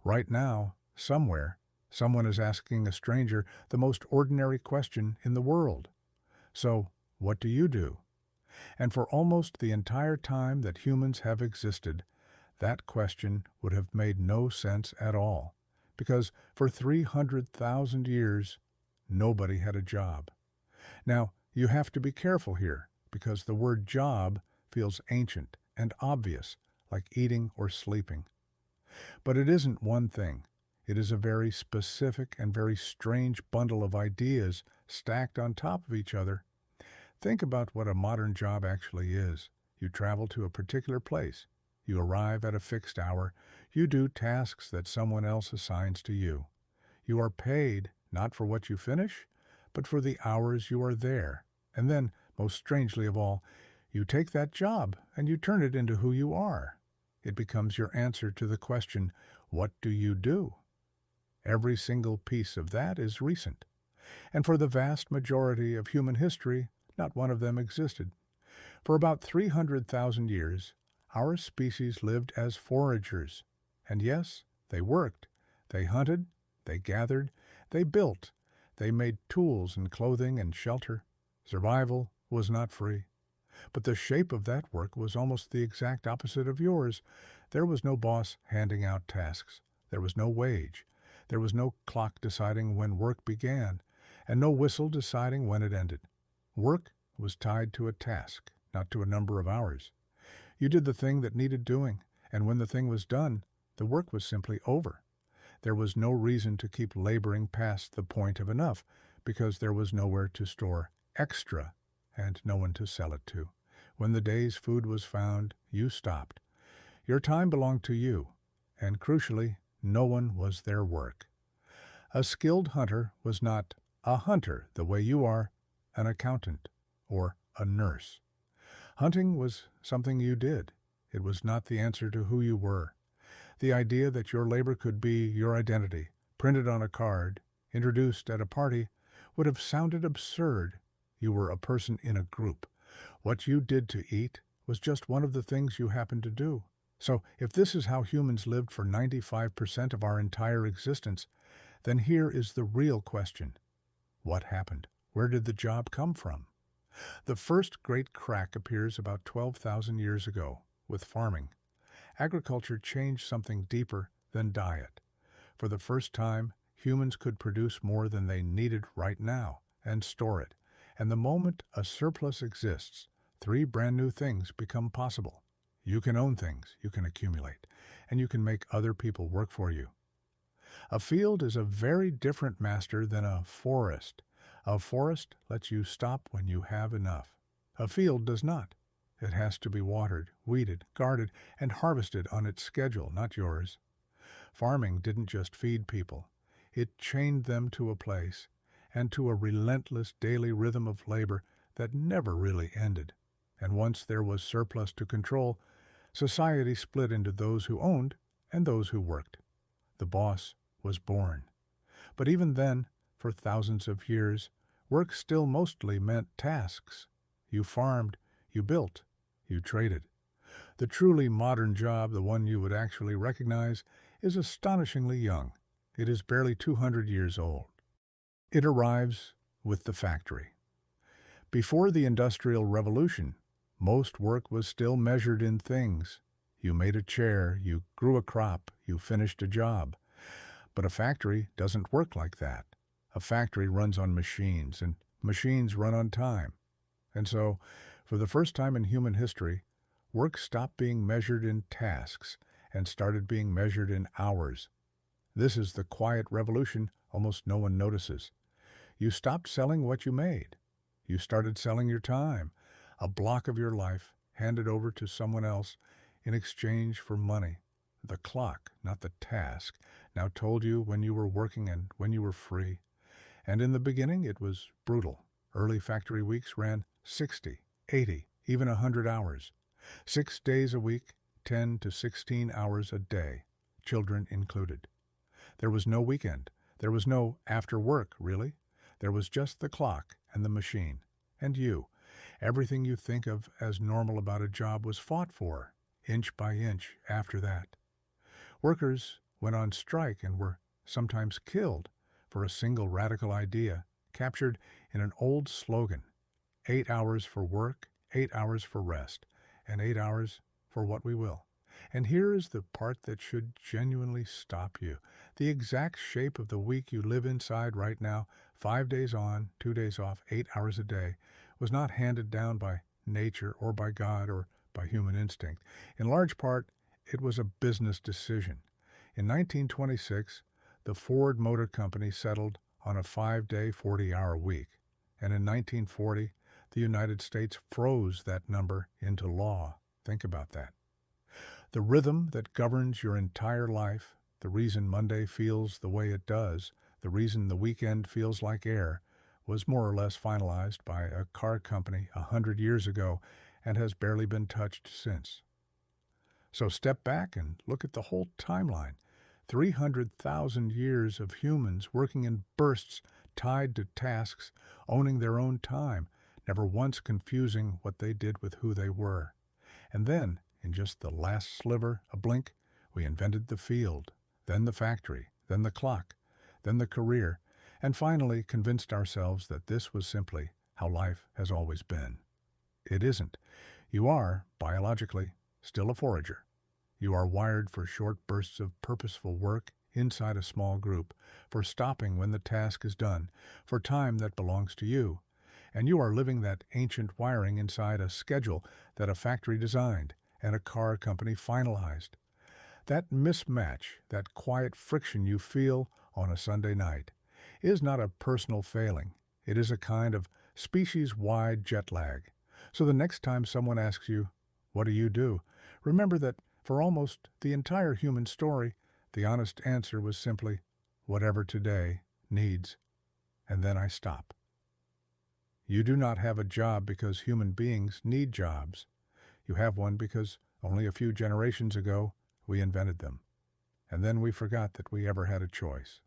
Right now, somewhere, someone is asking a stranger the most ordinary question in the world. So, what do you do? And for almost the entire time that humans have existed, that question would have made no sense at all, because for 300,000 years, nobody had a job. Now, you have to be careful here, because the word job feels ancient and obvious, like eating or sleeping. But it isn't one thing. It is a very specific and very strange bundle of ideas stacked on top of each other. Think about what a modern job actually is. You travel to a particular place. You arrive at a fixed hour. You do tasks that someone else assigns to you. You are paid not for what you finish, but for the hours you are there. And then, most strangely of all, you take that job and you turn it into who you are. It becomes your answer to the question, what do you do? Every single piece of that is recent. And for the vast majority of human history, not one of them existed. For about 300,000 years, our species lived as foragers. And yes, they worked. They hunted, they gathered, they built, they made tools and clothing and shelter. Survival was not free. But the shape of that work was almost the exact opposite of yours. There was no boss handing out tasks. There was no wage. There was no clock deciding when work began, and no whistle deciding when it ended. Work was tied to a task, not to a number of hours. You did the thing that needed doing, and when the thing was done, the work was simply over. There was no reason to keep laboring past the point of enough, because there was nowhere to store extra and no one to sell it to. When the day's food was found, you stopped. Your time belonged to you, and crucially, no one was their work. A skilled hunter was not a hunter the way you are, an accountant, or a nurse. Hunting was something you did. It was not the answer to who you were. The idea that your labor could be your identity, printed on a card, introduced at a party, would have sounded absurd. You were a person in a group. What you did to eat was just one of the things you happened to do. So if this is how humans lived for 95% of our entire existence, then here is the real question. What happened? Where did the job come from? The first great crack appears about 12,000 years ago with farming. Agriculture changed something deeper than diet. For the first time, humans could produce more than they needed right now and store it. And the moment a surplus exists, three brand new things become possible. You can own things, you can accumulate, and you can make other people work for you. A field is a very different master than a forest. A forest lets you stop when you have enough. A field does not. It has to be watered, weeded, guarded, and harvested on its schedule, not yours. Farming didn't just feed people. It chained them to a place and to a relentless daily rhythm of labor that never really ended. And once there was surplus to control, society split into those who owned and those who worked. The boss was born. But even then, for thousands of years, work still mostly meant tasks. You farmed, you built, you traded. The truly modern job, the one you would actually recognize, is astonishingly young. It is barely 200 years old. It arrives with the factory. Before the Industrial Revolution, most work was still measured in things. You made a chair, you grew a crop, you finished a job. But a factory doesn't work like that. A factory runs on machines, and machines run on time. And so, for the first time in human history, work stopped being measured in tasks and started being measured in hours. This is the quiet revolution almost no one notices. You stopped selling what you made. You started selling your time, a block of your life handed over to someone else in exchange for money. The clock, not the task, now told you when you were working and when you were free. And in the beginning, it was brutal. Early factory weeks ran 60, 80, even 100 hours. 6 days a week, 10 to 16 hours a day, children included. There was no weekend. There was no after work, really. There was just the clock and the machine. And you. Everything you think of as normal about a job was fought for, inch by inch, after that. Workers went on strike and were sometimes killed for a single radical idea captured in an old slogan: 8 hours for work, 8 hours for rest, and 8 hours for what we will. And here is the part that should genuinely stop you. The exact shape of the week you live inside right now, 5 days on, 2 days off, 8 hours a day, was not handed down by nature or by God or by human instinct. In large part, it was a business decision. In 1926, the Ford Motor Company settled on a 5-day, 40-hour week. And in 1940, the United States froze that number into law. Think about that. The rhythm that governs your entire life, the reason Monday feels the way it does, the reason the weekend feels like air, was more or less finalized by a car company 100 years ago and has barely been touched since. So step back and look at the whole timeline. 300,000 years of humans working in bursts tied to tasks, owning their own time, never once confusing what they did with who they were. And then, in just the last sliver, a blink, we invented the field, then the factory, then the clock, then the career, and finally convinced ourselves that this was simply how life has always been. It isn't. You are, biologically, still a forager. You are wired for short bursts of purposeful work inside a small group, for stopping when the task is done, for time that belongs to you. And you are living that ancient wiring inside a schedule that a factory designed and a car company finalized. That mismatch, that quiet friction you feel on a Sunday night, is not a personal failing. It is a kind of species-wide jet lag. So the next time someone asks you, "What do you do?" remember that for almost the entire human story, the honest answer was simply, "Whatever today needs," and then I stop. You do not have a job because human beings need jobs. You have one because only a few generations ago we invented them. And then we forgot that we ever had a choice.